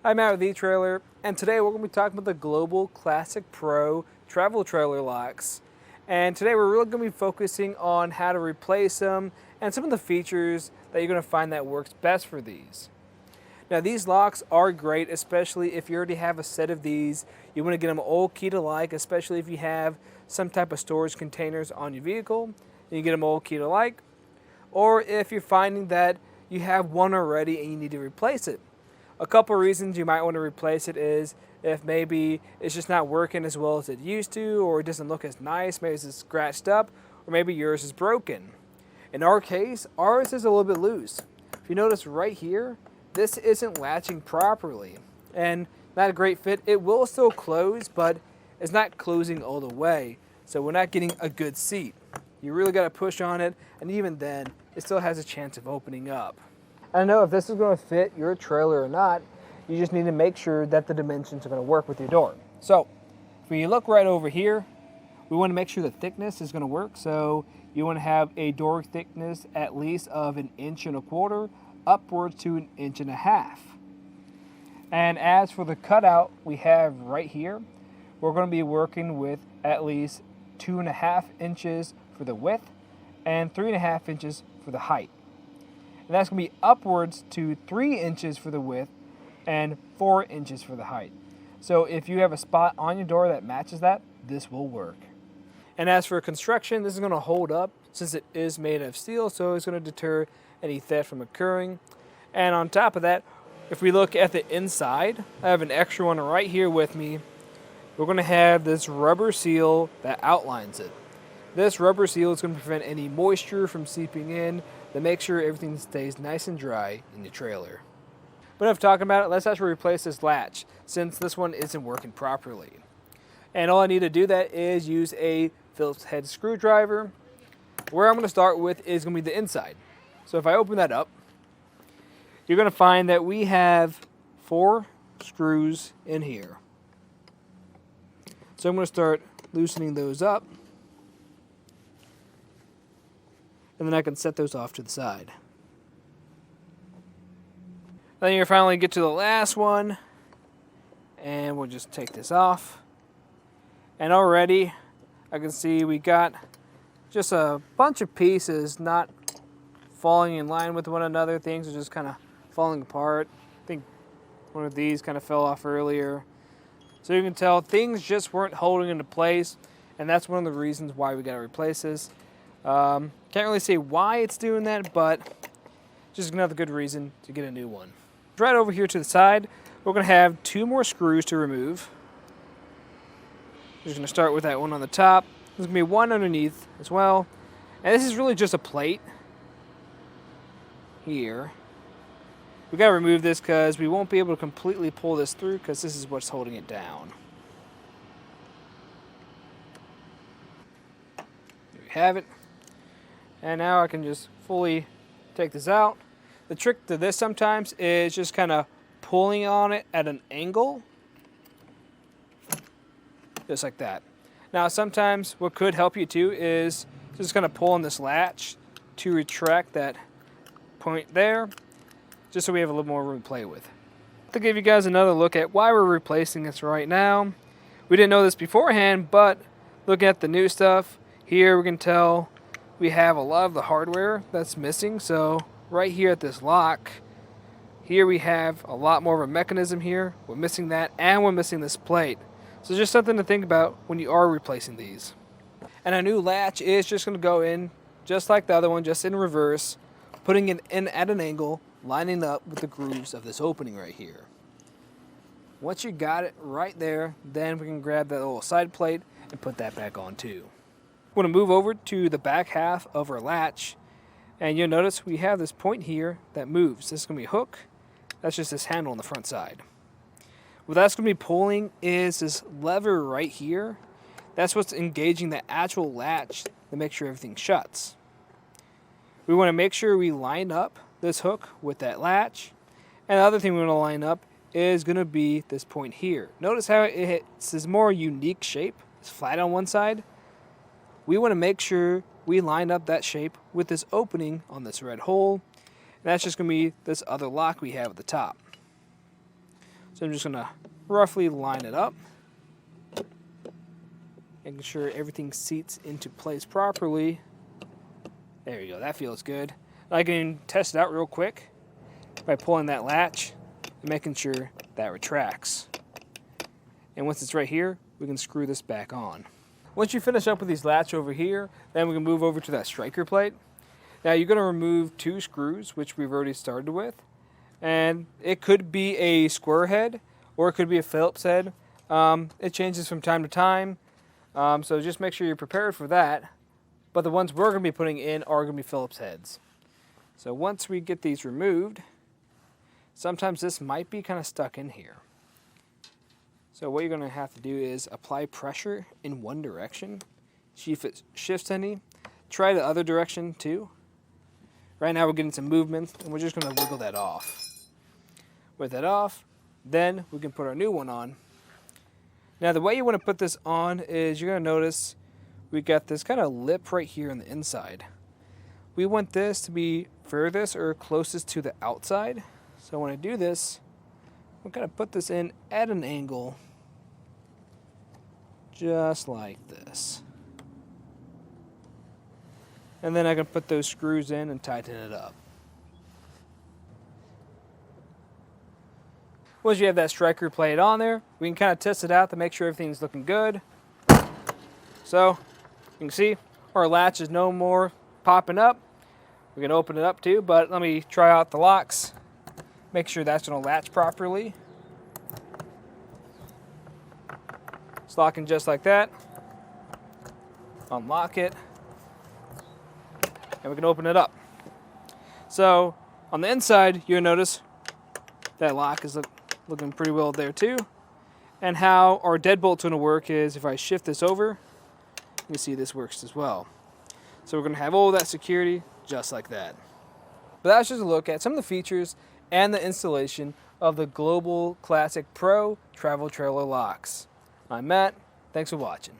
I'm Matt with eTrailer, and today we're going to be talking about the Global Classic Pro travel trailer locks. And today we're really going to be focusing on how to replace them and some of the features that you're going to find that works best for these. Now these locks are great, especially if you already have a set of these. You want to get them all keyed alike, especially if you have some type of storage containers on your vehicle. And you get them all keyed alike. Or if you're finding that you have one already and you need to replace it. A couple reasons you might want to replace it is if maybe it's just not working as well as it used to, or it doesn't look as nice, maybe it's scratched up, or maybe yours is broken. In our case, ours is a little bit loose. If you notice right here, this isn't latching properly, and not a great fit. It will still close, but it's not closing all the way, so we're not getting a good seat. You really got to push on it, and even then, it still has a chance of opening up. I don't know if this is going to fit your trailer or not. You just need to make sure that the dimensions are going to work with your door. So, if you look right over here, we want to make sure the thickness is going to work. So, you want to have a door thickness at least of 1.25 inches, upwards to 1.5 inches. And as for the cutout we have right here, we're going to be working with at least 2.5 inches for the width and 3.5 inches for the height. And that's going to be upwards to 3 inches for the width and 4 inches for the height. So if you have a spot on your door that matches that, this will work. And as for construction, this is going to hold up since it is made of steel, so it's going to deter any theft from occurring. And on top of that, if we look at the inside, I have an extra one right here with me. We're going to have this rubber seal that outlines it. This rubber seal is going to prevent any moisture from seeping in to make sure everything stays nice and dry in your trailer. But enough talking about it, let's actually replace this latch since this one isn't working properly. And all I need to do that is use a Phillips head screwdriver. Where I'm going to start with is going to be the inside. So if I open that up, you're going to find that we have 4 screws in here. So I'm going to start loosening those up. And then I can set those off to the side. Then you finally get to the last one, and we'll just take this off. And already I can see we got just a bunch of pieces not falling in line with one another. Things are just kind of falling apart. I think one of these kind of fell off earlier. So you can tell things just weren't holding into place, and that's one of the reasons why we got to replace this. Can't really say why it's doing that, but just another good reason to get a new one. Right over here to the side, we're going to have 2 more screws to remove. Just going to start with that one on the top. There's going to be one underneath as well. And this is really just a plate here. We got to remove this because we won't be able to completely pull this through because this is what's holding it down. There we have it. And now I can just fully take this out. The trick to this sometimes is just kind of pulling on it at an angle. Just like that. Now sometimes what could help you too is just kind of pull on this latch to retract that point there, just so we have a little more room to play with. To give you guys another look at why we're replacing this right now. We didn't know this beforehand, but looking at the new stuff, here we can tell we have a lot of the hardware that's missing. So right here at this lock, here we have a lot more of a mechanism here. We're missing that, and we're missing this plate. So just something to think about when you are replacing these. And our new latch is just going to go in just like the other one, just in reverse, putting it in at an angle, lining up with the grooves of this opening right here. Once you got it right there, then we can grab that little side plate and put that back on too. We're going to move over to the back half of our latch, and you'll notice we have this point here that moves. This is going to be a hook. That's just this handle on the front side. What that's going to be pulling is this lever right here. That's what's engaging the actual latch to make sure everything shuts. We want to make sure we line up this hook with that latch. And the other thing we want to line up is going to be this point here. Notice how it's this more unique shape. It's flat on one side. We want to make sure we line up that shape with this opening on this red hole. And that's just going to be this other lock we have at the top. So I'm just gonna roughly line it up, making sure everything seats into place properly. There you go, that feels good. I can test it out real quick by pulling that latch and making sure that retracts. And once it's right here, we can screw this back on. Once you finish up with these latch over here, then we can move over to that striker plate. Now you're gonna remove 2 screws, which we've already started with. And it could be a square head, or it could be a Phillips head. It changes from time to time, so just make sure you're prepared for that. But the ones we're going to be putting in are going to be Phillips heads. So once we get these removed, sometimes this might be kind of stuck in here. So what you're going to have to do is apply pressure in one direction. See if it shifts any. Try the other direction too. Right now we're getting some movement, and we're just going to wiggle that off. With that off, then we can put our new one on. Now the way you want to put this on is you're going to notice we got this kind of lip right here on the inside. We want this to be furthest or closest to the outside. So when I do this, I'm going to put this in at an angle, just like this. And then I can put those screws in and tighten it up. Once you have that striker plate on there, we can kind of test it out to make sure everything's looking good. So you can see our latch is no more popping up. We can open it up too, but let me try out the locks. Make sure that's going to latch properly. It's locking just like that. Unlock it. And we can open it up. So on the inside, you'll notice that lock is looking pretty well there too. And how our deadbolt's going to work is if I shift this over, you see this works as well. So we're going to have all that security just like that. But that's just a look at some of the features and the installation of the Global Classic Pro Travel Trailer Locks. I'm Matt. Thanks for watching.